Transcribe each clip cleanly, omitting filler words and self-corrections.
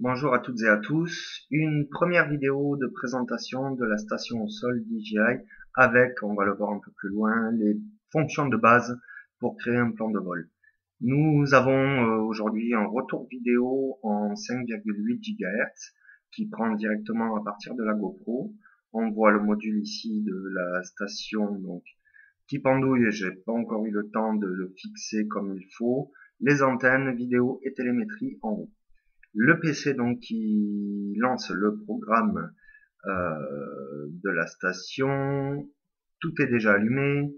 Bonjour à toutes et à tous. Une première vidéo de présentation de la station au sol DJI avec, on va le voir un peu plus loin, les fonctions de base pour créer un plan de vol. Nous avons aujourd'hui un retour vidéo en 5,8 GHz qui prend directement à partir de la GoPro. On voit le module ici de la station donc qui pendouille, j'ai pas encore eu le temps de le fixer comme il faut. Les antennes, vidéo et télémétrie en haut. Le PC donc qui lance le programme de la station, tout est déjà allumé.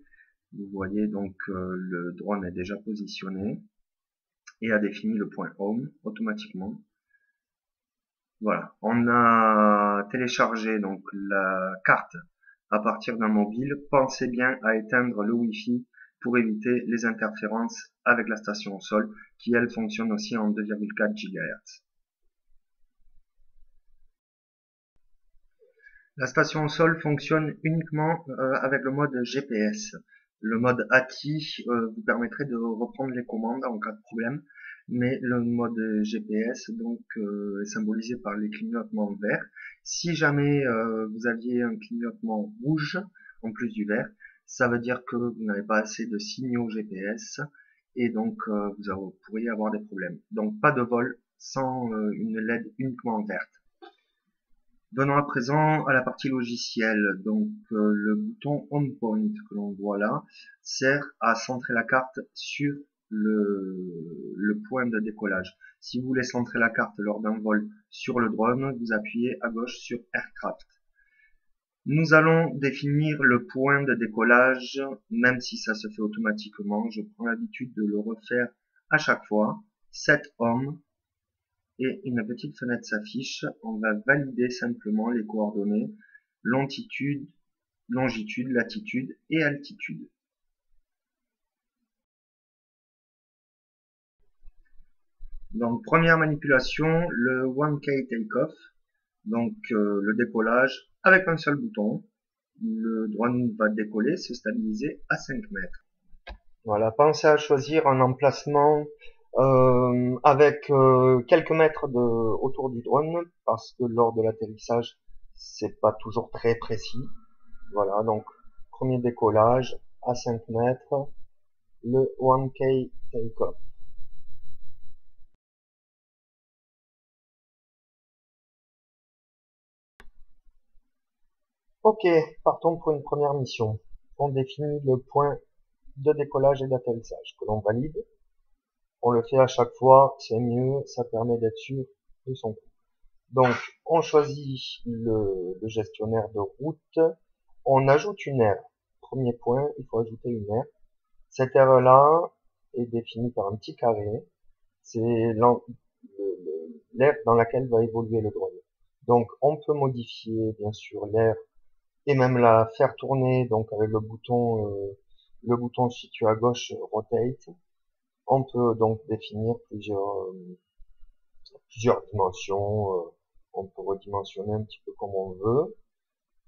Vous voyez donc le drone est déjà positionné et a défini le point home automatiquement. Voilà, on a téléchargé donc la carte à partir d'un mobile. Pensez bien à éteindre le Wi-Fi pour éviter les interférences avec la station au sol qui elle fonctionne aussi en 2,4 GHz. La station au sol fonctionne uniquement avec le mode GPS. Le mode acquis vous permettrait de reprendre les commandes en cas de problème, mais le mode GPS donc est symbolisé par les clignotements verts. Si jamais vous aviez un clignotement rouge en plus du vert, ça veut dire que vous n'avez pas assez de signaux GPS et donc vous pourriez avoir des problèmes. Donc pas de vol sans une LED uniquement verte. Venons à présent à la partie logicielle. Donc le bouton Home Point que l'on voit là sert à centrer la carte sur le point de décollage. Si vous voulez centrer la carte lors d'un vol sur le drone, vous appuyez à gauche sur Aircraft. Nous allons définir le point de décollage, même si ça se fait automatiquement. Je prends l'habitude de le refaire à chaque fois. Set Home. Et une petite fenêtre s'affiche. On va valider simplement les coordonnées longitude, longitude, latitude et altitude. Donc première manipulation, le 1K takeoff, donc le décollage avec un seul bouton. Le drone va décoller, se stabiliser à 5 mètres. Voilà, pensez à choisir un emplacement avec quelques mètres autour du drone parce que lors de l'atterrissage c'est pas toujours très précis. Voilà, donc premier décollage à 5 mètres, le 1K takeoff. Ok, partons pour une première mission. On définit le point de décollage et d'atterrissage que l'on valide. On le fait à chaque fois, c'est mieux, ça permet d'être sûr de son coup. Donc, on choisit le gestionnaire de route. On ajoute une aire. Premier point, il faut ajouter une aire. Cette aire-là est définie par un petit carré. C'est l'aire dans laquelle va évoluer le drone. Donc, on peut modifier, bien sûr, l'aire et même la faire tourner, donc avec le bouton situé à gauche, Rotate. On peut donc définir plusieurs dimensions. On peut redimensionner un petit peu comme on veut.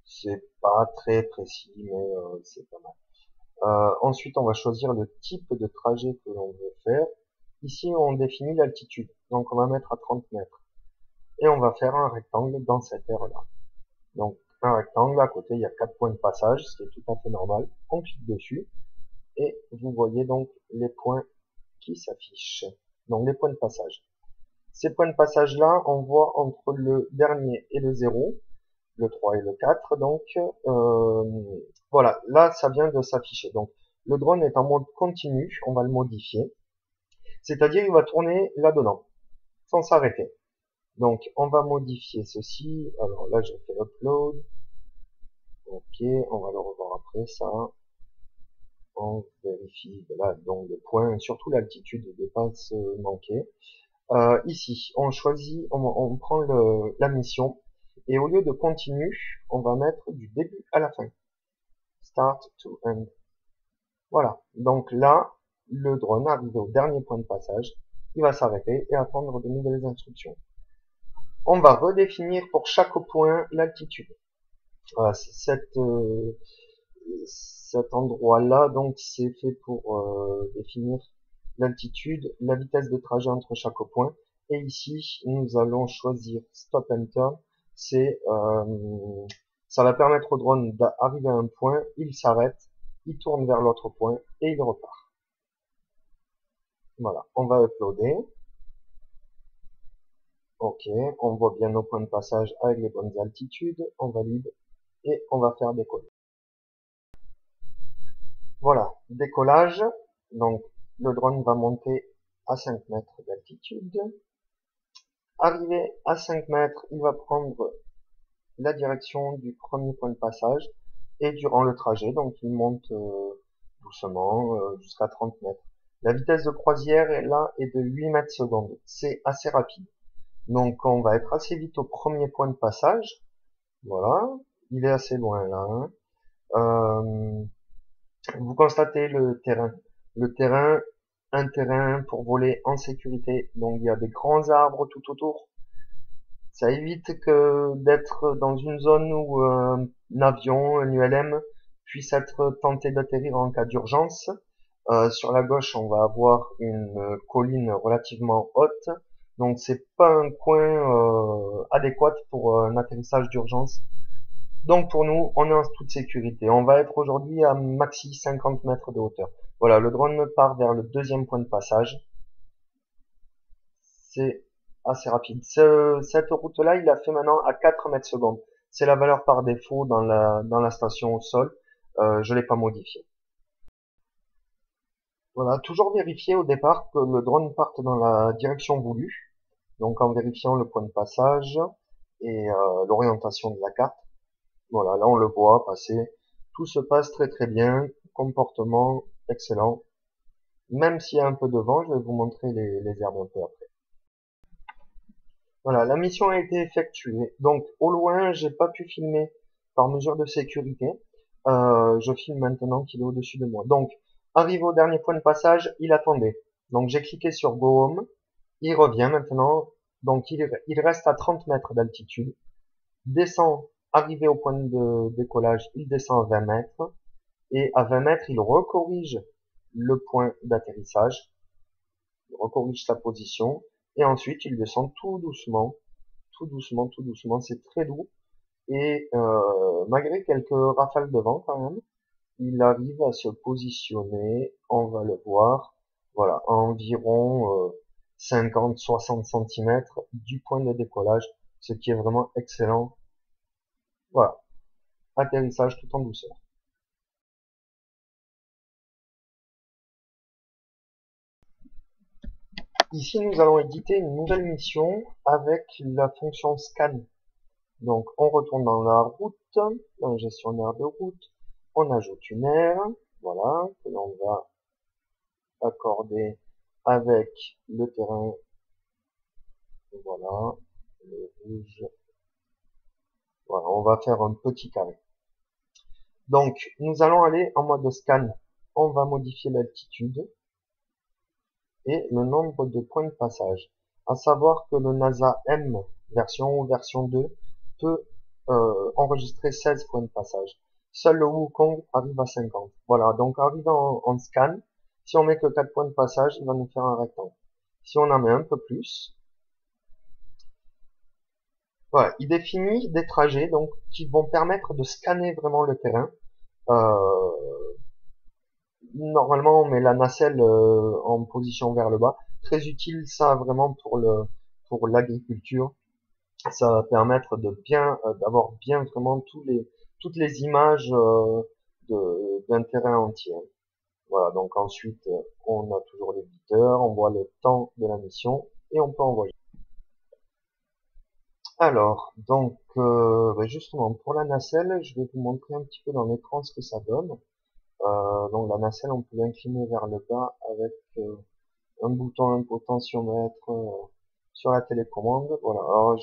C'est pas très précis, mais c'est pas mal. Ensuite, on va choisir le type de trajet que l'on veut faire. Ici, on définit l'altitude. Donc, on va mettre à 30 mètres. Et on va faire un rectangle dans cette aire-là. Donc, un rectangle, à côté, il y a 4 points de passage, ce qui est tout à fait normal. On clique dessus. Et vous voyez donc les points qui s'affichent. Donc, les points de passage. Ces points de passage-là, on voit entre le dernier et le 0, le 3 et le 4. Donc, voilà, là, ça vient de s'afficher. Donc, le drone est en mode continu, on va le modifier. C'est-à-dire, il va tourner là-dedans, sans s'arrêter. Donc, on va modifier ceci. Alors là, j'ai fait upload. Ok, on va le revoir après ça. On vérifie, là, donc le point, surtout l'altitude ne pas se manquer. Ici, on choisit, on prend la mission, et au lieu de continu, on va mettre du début à la fin. Start to end. Voilà. Donc là, le drone arrivé au dernier point de passage, il va s'arrêter et attendre de nouvelles instructions. On va redéfinir pour chaque point l'altitude. Voilà, cet endroit-là, donc, c'est fait pour définir l'altitude, la vitesse de trajet entre chaque point, Et ici, nous allons choisir Stop and Turn. Ça va permettre au drone d'arriver à un point, il s'arrête, il tourne vers l'autre point et il repart. Voilà, on va uploader. Ok, on voit bien nos points de passage avec les bonnes altitudes, on valide et on va faire décoller. Voilà, décollage. Donc le drone va monter à 5 mètres d'altitude. Arrivé à 5 mètres, il va prendre la direction du premier point de passage et durant le trajet, donc il monte doucement jusqu'à 30 mètres. La vitesse de croisière est de 8 mètres secondes. C'est assez rapide. Donc on va être assez vite au premier point de passage. Voilà, il est assez loin là. Hein. Vous constatez le terrain. Le terrain, un terrain pour voler en sécurité. Donc il y a des grands arbres tout autour. Ça évite que d'être dans une zone où un avion, un ULM, puisse être tenté d'atterrir en cas d'urgence. Sur la gauche, on va avoir une colline relativement haute. Donc c'est pas un coin adéquat pour un atterrissage d'urgence. Donc pour nous, on est en toute sécurité. On va être aujourd'hui à maxi 50 mètres de hauteur. Voilà, le drone part vers le deuxième point de passage. C'est assez rapide. Cette route-là, il a fait maintenant à 4 mètres secondes. C'est la valeur par défaut dans la station au sol. Je l'ai pas modifié. Voilà, toujours vérifier au départ que le drone parte dans la direction voulue. Donc en vérifiant le point de passage et l'orientation de la carte. Voilà, là on le voit passer. Tout se passe très très bien. Comportement excellent. Même s'il y a un peu de vent, je vais vous montrer les herbes un peu après. Voilà, la mission a été effectuée. Donc au loin, j'ai pas pu filmer par mesure de sécurité. Je filme maintenant qu'il est au-dessus de moi. Donc, arrivé au dernier point de passage, il attendait. Donc j'ai cliqué sur Go Home. Il revient maintenant. Donc il reste à 30 mètres d'altitude. Descend, arrivé au point de décollage, il descend à 20 mètres. Et à 20 mètres, il recorrige le point d'atterrissage. Il recorrige sa position. Et ensuite, il descend tout doucement. Tout doucement, tout doucement. C'est très doux. Et malgré quelques rafales de vent quand même, il arrive à se positionner, on va le voir, voilà, à environ 50-60 cm du point de décollage, ce qui est vraiment excellent. Voilà, atterrissage tout en douceur. Ici, nous allons éditer une nouvelle mission avec la fonction scan. Donc, on retourne dans la route, dans le gestionnaire de route, on ajoute une aire, voilà, que l'on va accorder avec le terrain, voilà, le rouge, voilà, on va faire un petit carré. Donc, nous allons aller en mode scan, on va modifier l'altitude et le nombre de points de passage. À savoir que le NASA M version ou version 2 peut enregistrer 16 points de passage. Seul le Wukong arrive à 50. Voilà, donc arrivant en scan, si on met que 4 points de passage, il va nous faire un rectangle. Si on en met un peu plus, voilà, il définit des trajets donc qui vont permettre de scanner vraiment le terrain. Normalement, on met la nacelle en position vers le bas. Très utile ça vraiment pour l'agriculture. Ça va permettre de bien d'avoir bien vraiment toutes les images d'un terrain entier. Voilà, donc ensuite on a toujours l'éditeur, on voit le temps de la mission et on peut envoyer. Alors, donc justement pour la nacelle, je vais vous montrer un petit peu dans l'écran ce que ça donne. Donc la nacelle, on peut l'incliner vers le bas avec un bouton, un potentiomètre sur la télécommande. Voilà. Alors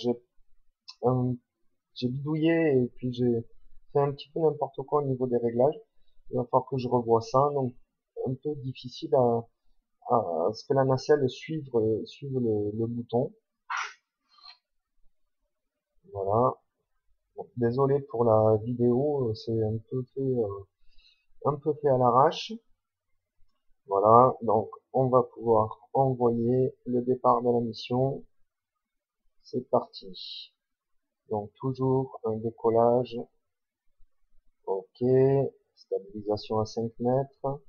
j'ai bidouillé et puis j'ai fait un petit peu n'importe quoi au niveau des réglages. Il va falloir que je revoie ça. Donc un peu difficile à ce que la nacelle suive le bouton. Voilà. Bon, désolé pour la vidéo, c'est un peu fait à l'arrache. Voilà, donc on va pouvoir envoyer le départ de la mission. C'est parti. Donc toujours un décollage. Ok. Stabilisation à 5 mètres.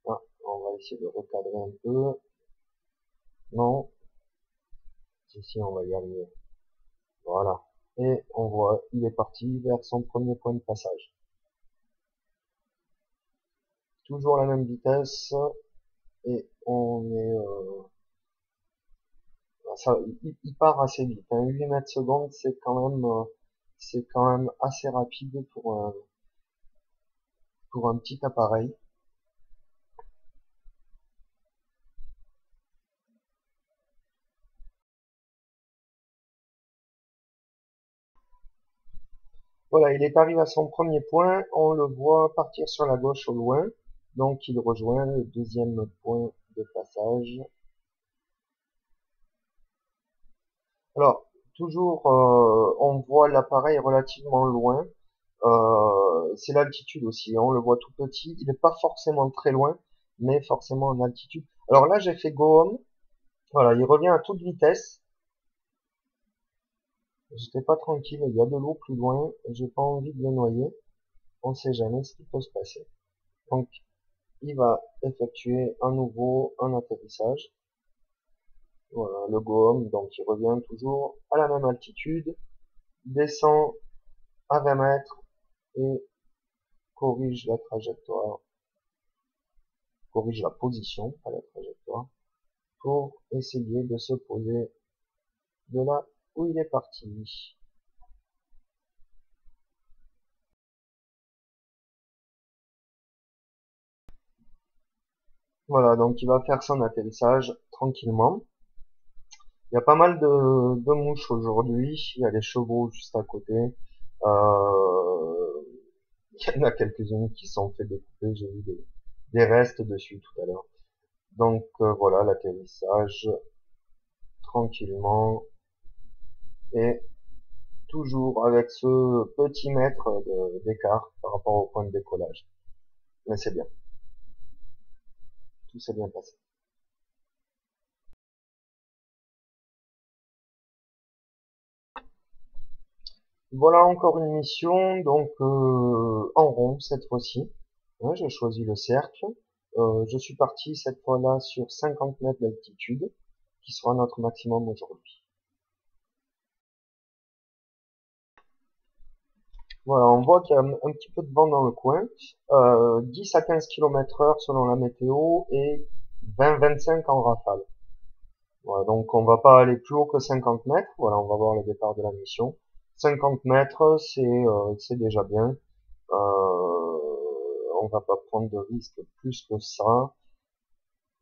Ah, on va essayer de recadrer un peu. Non. Ici, on va y arriver. Voilà. Et on voit, il est parti vers son premier point de passage. Toujours la même vitesse. Et on est... ça, il part assez vite. Hein. 8 mètres secondes, c'est quand même assez rapide pour un petit appareil. Voilà, il est arrivé à son premier point. On le voit partir sur la gauche au loin. Donc il rejoint le deuxième point de passage. Alors, toujours, on voit l'appareil relativement loin. C'est l'altitude aussi. On le voit tout petit. Il n'est pas forcément très loin, mais forcément en altitude. Alors là, j'ai fait go home. Voilà, il revient à toute vitesse. J'étais pas tranquille. Il y a de l'eau plus loin. J'ai pas envie de le noyer. On sait jamais ce qui peut se passer. Donc, il va effectuer à nouveau un atterrissage. Voilà, le go home. Donc, il revient toujours à la même altitude. Descend à 20 mètres et corrige la trajectoire, corrige la position, pas la trajectoire, pour essayer de se poser de là où il est parti. Voilà, donc il va faire son atterrissage tranquillement. Il y a pas mal de mouches aujourd'hui, il y a des chevaux juste à côté. Il y en a quelques-unes qui sont fait découper, j'ai vu des restes dessus tout à l'heure. Donc voilà, l'atterrissage tranquillement et toujours avec ce petit mètre d'écart par rapport au point de décollage. Mais c'est bien, tout s'est bien passé. Voilà encore une mission, donc en rond cette fois-ci. Ouais, j'ai choisi le cercle. Je suis parti cette fois-là sur 50 mètres d'altitude, qui sera notre maximum aujourd'hui. Voilà, on voit qu'il y a un petit peu de vent dans le coin, 10 à 15 km/h selon la météo et 20-25 en rafale. Voilà, donc on va pas aller plus haut que 50 mètres. Voilà, on va voir le départ de la mission. 50 mètres, c'est déjà bien. On va pas prendre de risques plus que ça.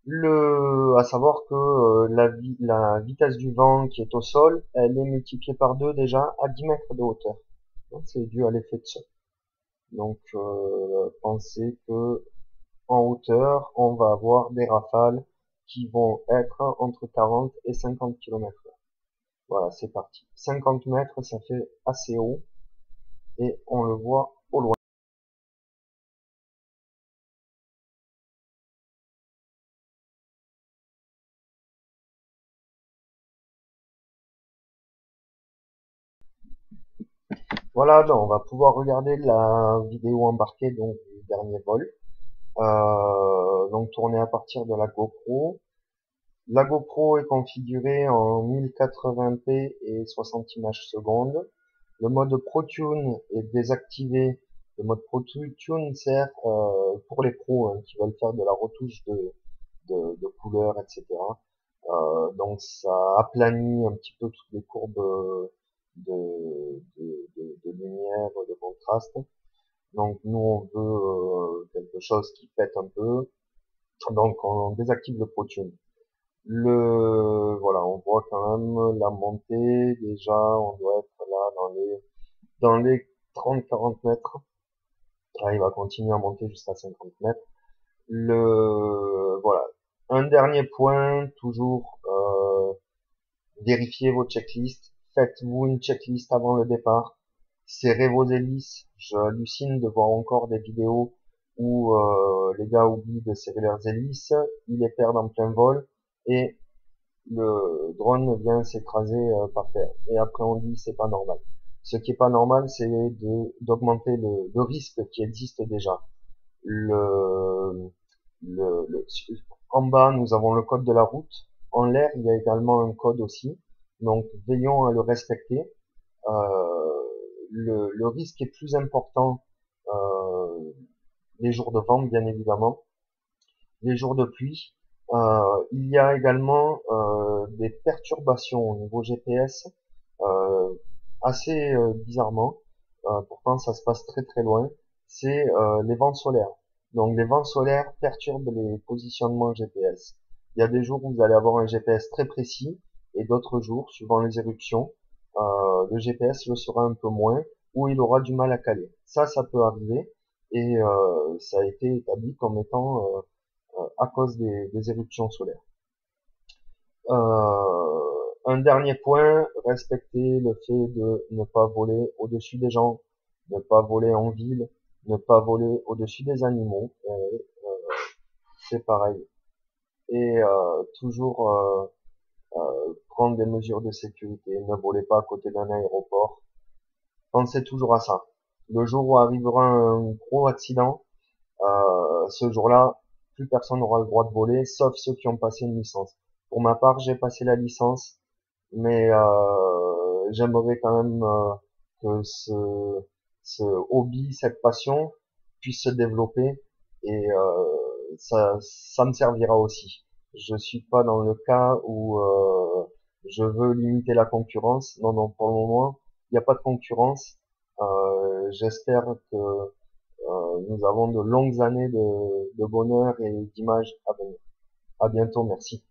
À savoir que la vitesse du vent qui est au sol, elle est multipliée par 2 déjà à 10 mètres de hauteur. Donc c'est dû à l'effet de sol. Donc pensez que en hauteur, on va avoir des rafales qui vont être entre 40 et 50 km/h. Voilà, c'est parti. 50 mètres, ça fait assez haut et on le voit au loin. Voilà, donc on va pouvoir regarder la vidéo embarquée donc du dernier vol. Donc tournée à partir de la GoPro. La GoPro est configurée en 1080p et 60 images secondes. Le mode ProTune est désactivé. Le mode ProTune sert pour les pros hein, qui veulent faire de la retouche de couleurs, etc. Donc ça aplanit un petit peu toutes les courbes de lumière, de contraste. Donc nous on veut quelque chose qui pète un peu, donc on désactive le ProTune. Voilà, on voit quand même la montée, déjà on doit être là dans les 30-40 mètres. Là, il va continuer à monter jusqu'à 50 mètres. Voilà. Un dernier point, toujours, vérifiez vos checklists. Faites-vous une checklist avant le départ. Serrez vos hélices. J'hallucine de voir encore des vidéos où les gars oublient de serrer leurs hélices, ils les perdent en plein vol et le drone vient s'écraser par terre. Et après on dit c'est pas normal. Ce qui est pas normal, c'est d'augmenter le risque qui existe déjà. Le, le- En bas, nous avons le code de la route. En l'air, il y a également un code aussi. Donc veillons à le respecter. Le risque est plus important les jours de vent, bien évidemment, les jours de pluie. Il y a également des perturbations au niveau GPS euh, assez bizarrement. Pourtant, ça se passe très très loin. C'est les vents solaires. Donc les vents solaires perturbent les positionnements GPS. Il y a des jours où vous allez avoir un GPS très précis et d'autres jours, suivant les éruptions, le GPS le sera un peu moins ou il aura du mal à caler. Ça peut arriver et ça a été établi comme étant à cause des éruptions solaires. Un dernier point, respecter le fait de ne pas voler au-dessus des gens, ne pas voler en ville, ne pas voler au-dessus des animaux, c'est pareil. Et toujours prendre des mesures de sécurité, ne volez pas à côté d'un aéroport. Pensez toujours à ça. Le jour où arrivera un gros accident, ce jour-là, plus personne n'aura le droit de voler, sauf ceux qui ont passé une licence. Pour ma part, j'ai passé la licence, mais j'aimerais quand même que ce hobby, cette passion puisse se développer et ça me servira aussi. Je suis pas dans le cas où je veux limiter la concurrence. Non, non, pour le moment, il n'y a pas de concurrence. J'espère que nous avons de longues années de bonheur et d'images à venir. À bientôt, merci.